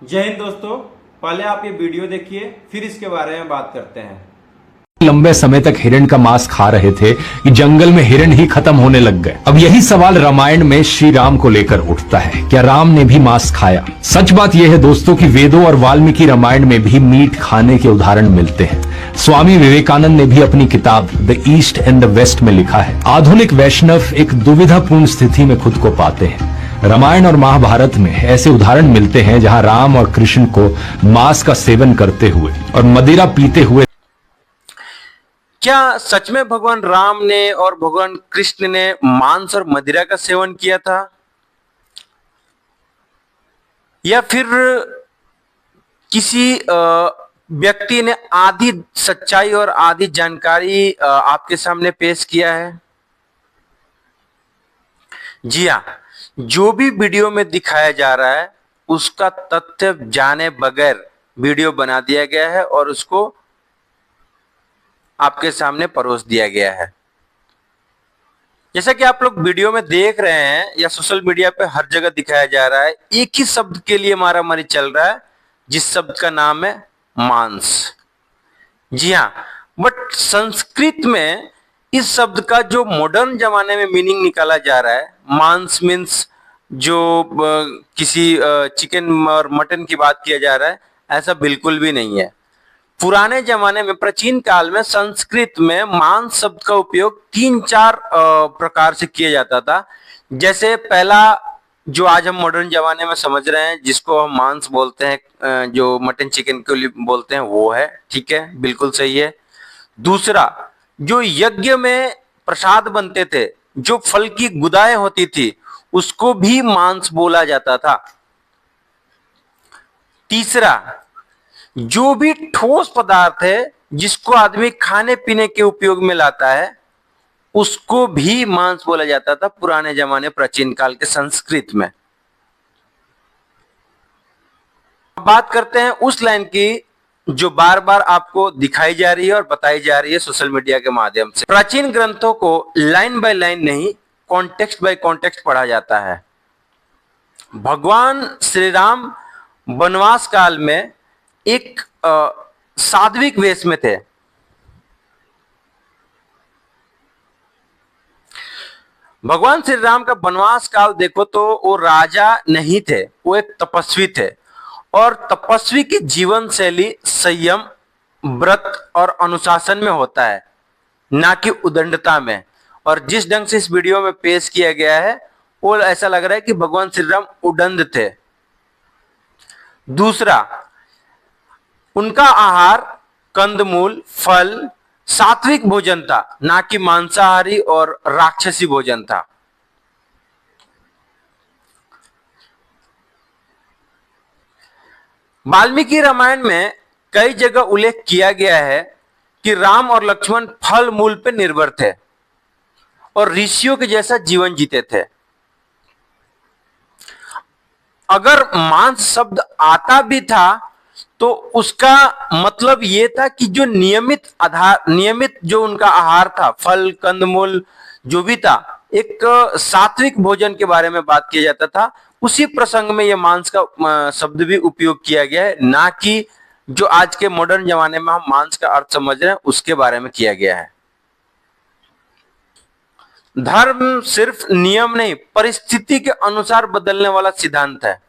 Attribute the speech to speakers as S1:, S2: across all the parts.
S1: जय हिंद दोस्तों। पहले आप ये वीडियो देखिए, फिर इसके बारे में बात करते हैं।
S2: लंबे समय तक हिरण का मांस खा रहे थे कि जंगल में हिरण ही खत्म होने लग गए। अब यही सवाल रामायण में श्री राम को लेकर उठता है, क्या राम ने भी मांस खाया? सच बात यह है दोस्तों कि वेदों और वाल्मीकि रामायण में भी मीट खाने के उदाहरण मिलते हैं। स्वामी विवेकानंद ने भी अपनी किताब the east and the west में लिखा है, आधुनिक वैष्णव एक दुविधापूर्ण स्थिति में खुद को पाते हैं। रामायण और महाभारत में ऐसे उदाहरण मिलते हैं जहां राम और कृष्ण को मांस का सेवन करते हुए और मदिरा पीते हुए।
S3: क्या सच में भगवान राम ने और भगवान कृष्ण ने मांस और मदिरा का सेवन किया था, या फिर किसी व्यक्ति ने आधी सच्चाई और आधी जानकारी आपके सामने पेश किया है? जी हाँ, जो भी वीडियो में दिखाया जा रहा है उसका तथ्य जाने बगैर वीडियो बना दिया गया है और उसको आपके सामने परोस दिया गया है। जैसा कि आप लोग वीडियो में देख रहे हैं या सोशल मीडिया पे हर जगह दिखाया जा रहा है, एक ही शब्द के लिए मारामारी चल रहा है, जिस शब्द का नाम है मांस। जी हाँ, बट संस्कृत में इस शब्द का जो मॉडर्न जमाने में मीनिंग निकाला जा रहा है, मांस मीन्स जो किसी चिकन और मटन की बात किया जा रहा है, ऐसा बिल्कुल भी नहीं है। पुराने जमाने में, प्राचीन काल में संस्कृत में मांस शब्द का उपयोग 3-4 प्रकार से किया जाता था। जैसे पहला, जो आज हम मॉडर्न जमाने में समझ रहे हैं, जिसको हम मांस बोलते हैं, जो मटन चिकन के लिए बोलते हैं, वो है, ठीक है, बिल्कुल सही है। दूसरा, जो यज्ञ में प्रसाद बनते थे, जो फल की गुदाएं होती थी, उसको भी मांस बोला जाता था। तीसरा, जो भी ठोस पदार्थ है जिसको आदमी खाने पीने के उपयोग में लाता है, उसको भी मांस बोला जाता था पुराने जमाने, प्राचीन काल के संस्कृत में। बात करते हैं उस लाइन की जो बार बार आपको दिखाई जा रही है और बताई जा रही है सोशल मीडिया के माध्यम से। प्राचीन ग्रंथों को लाइन बाय लाइन नहीं, कॉन्टेक्स्ट बाय कॉन्टेक्स्ट पढ़ा जाता है। भगवान श्री राम वनवास काल में एक सात्विक वेश में थे। भगवान श्री राम का वनवास काल देखो तो वो राजा नहीं थे, वो एक तपस्वी थे। और तपस्वी की जीवन शैली संयम, व्रत और अनुशासन में होता है, ना कि उदंडता में। और जिस ढंग से इस वीडियो में पेश किया गया है, वो ऐसा लग रहा है कि भगवान श्री राम उदंड थे। दूसरा, उनका आहार कंदमूल, फल, सात्विक भोजन था, ना कि मांसाहारी और राक्षसी भोजन था। वाल्मीकि रामायण में कई जगह उल्लेख किया गया है कि राम और लक्ष्मण फल मूल पर निर्भर थे और ऋषियों के जैसा जीवन जीते थे। अगर मांस शब्द आता भी था तो उसका मतलब यह था कि जो नियमित जो उनका आहार था, फल कंदमूल जो भी था, एक सात्विक भोजन के बारे में बात किया जाता था। उसी प्रसंग में यह मांस का शब्द भी उपयोग किया गया है, ना कि जो आज के मॉडर्न जमाने में हम मांस का अर्थ समझ रहे हैं उसके बारे में किया गया है। धर्म सिर्फ नियम नहीं, परिस्थिति के अनुसार बदलने वाला सिद्धांत है।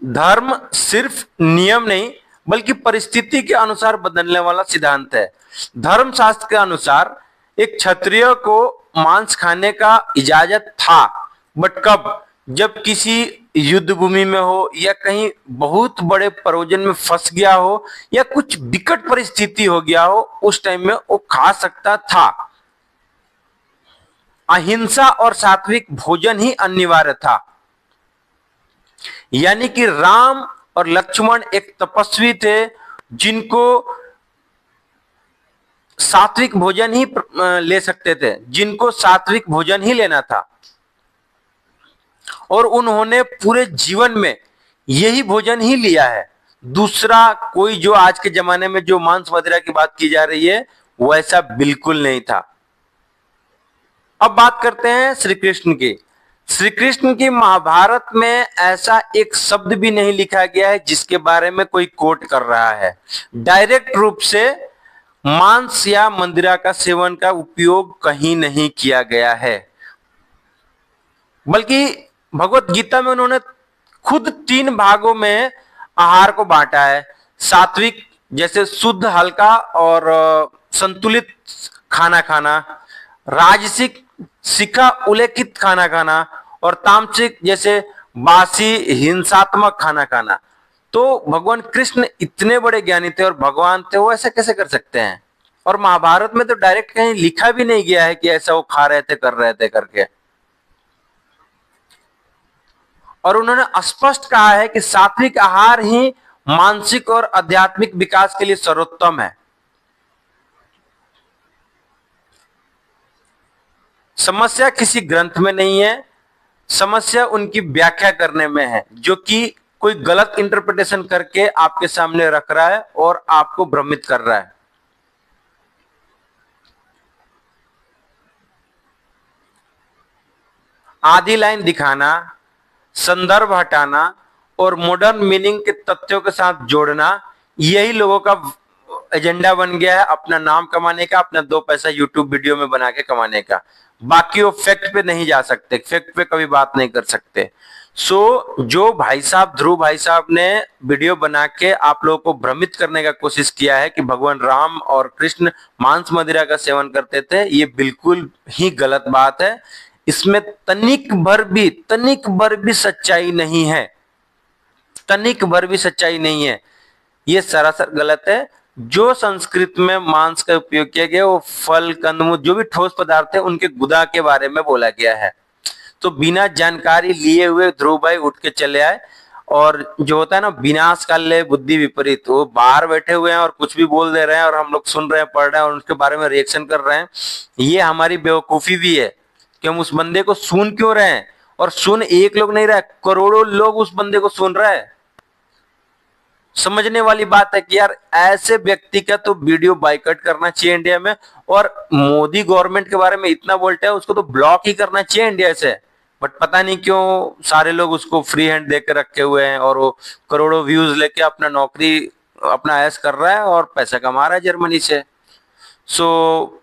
S3: धर्म सिर्फ नियम नहीं बल्कि परिस्थिति के अनुसार बदलने वाला सिद्धांत है। धर्मशास्त्र के अनुसार एक क्षत्रिय को मांस खाने का इजाजत था, बट कब? जब किसी युद्ध भूमि में हो या कहीं बहुत बड़े परोजन में फंस गया हो या कुछ विकट परिस्थिति हो गया हो, उस टाइम में वो खा सकता था। अहिंसा और सात्विक भोजन ही अनिवार्य था। यानी कि राम और लक्ष्मण एक तपस्वी थे जिनको सात्विक भोजन ही ले सकते थे, जिनको सात्विक भोजन ही लेना था, और उन्होंने पूरे जीवन में यही भोजन ही लिया है। दूसरा कोई, जो आज के जमाने में जो मांस मदिरा की बात की जा रही है, वैसा बिल्कुल नहीं था। अब बात करते हैं श्री कृष्ण की। श्री कृष्ण की महाभारत में ऐसा एक शब्द भी नहीं लिखा गया है जिसके बारे में कोई कोट कर रहा है। डायरेक्ट रूप से मांस या मंदिरा का सेवन का उपयोग कहीं नहीं किया गया है, बल्कि भगवत गीता में उन्होंने खुद 3 भागों में आहार को बांटा है। सात्विक जैसे शुद्ध हल्का और संतुलित खाना खाना, राजसिक शिखा उल्लेखित खाना खाना, और तामसिक जैसे बासी हिंसात्मक खाना खाना। तो भगवान कृष्ण इतने बड़े ज्ञानी थे और भगवान थे, वो ऐसा कैसे कर सकते हैं? और महाभारत में तो डायरेक्ट कहीं लिखा भी नहीं गया है कि ऐसा वो खा रहे थे, कर रहे थे करके। और उन्होंने स्पष्ट कहा है कि सात्विक आहार ही मानसिक और आध्यात्मिक विकास के लिए सर्वोत्तम है। समस्या किसी ग्रंथ में नहीं है, समस्या उनकी व्याख्या करने में है, जो कि कोई गलत इंटरप्रिटेशन करके आपके सामने रख रहा है और आपको भ्रमित कर रहा है। आधी लाइन दिखाना, संदर्भ हटाना और मॉडर्न मीनिंग के तथ्यों के साथ जोड़ना, यही लोगों का एजेंडा बन गया है अपना नाम कमाने का, अपना 2 पैसा यूट्यूब वीडियो में बना के कमाने का। बाकी वो फैक्ट पे नहीं जा सकते, फैक्ट पे कभी बात नहीं कर सकते। सो जो भाई साहब ध्रुव भाई साहब ने वीडियो बना के आप लोगों को भ्रमित करने का कोशिश किया है कि भगवान राम और कृष्ण मांस मदिरा का सेवन करते थे, ये बिल्कुल ही गलत बात है। इसमें तनिक भर भी सच्चाई नहीं है, तनिक भर भी सच्चाई नहीं है। ये सरासर गलत है। जो संस्कृत में मांस का उपयोग किया गया वो फल, कंदमूल, जो भी ठोस पदार्थ है उनके गुदा के बारे में बोला गया है। तो बिना जानकारी लिए हुए ध्रुव भाई उठ के चले आए, और जो होता है ना विनाश काले बुद्धि विपरीत, वो बाहर बैठे हुए हैं और कुछ भी बोल दे रहे हैं और हम लोग सुन रहे हैं, पढ़ रहे हैं और उनके बारे में रिएक्शन कर रहे हैं। ये हमारी बेवकूफी भी है कि हम उस बंदे को सुन क्यों रहे हैं, और सुन एक लोग नहीं रहे, करोड़ों लोग उस बंदे को सुन रहे हैं। समझने वाली बात है कि यार ऐसे व्यक्ति का तो वीडियो बाइकआउट करना चाहिए इंडिया में, और मोदी गवर्नमेंट के बारे में इतना बोलता है उसको तो ब्लॉक ही करना चाहिए इंडिया से। बट पता नहीं क्यों सारे लोग उसको फ्री हैंड दे के रखे हुए हैं, और वो करोड़ों व्यूज लेके अपना नौकरी, अपना ऐश कर रहा है और पैसा कमा रहा है जर्मनी से। सो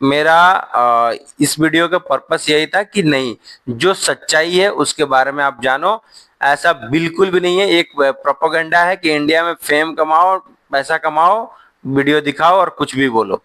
S3: मेरा इस वीडियो का पर्पस यही था कि नहीं, जो सच्चाई है उसके बारे में आप जानो। ऐसा बिल्कुल भी नहीं है, एक प्रोपेगेंडा है कि इंडिया में फेम कमाओ, पैसा कमाओ, वीडियो दिखाओ और कुछ भी बोलो।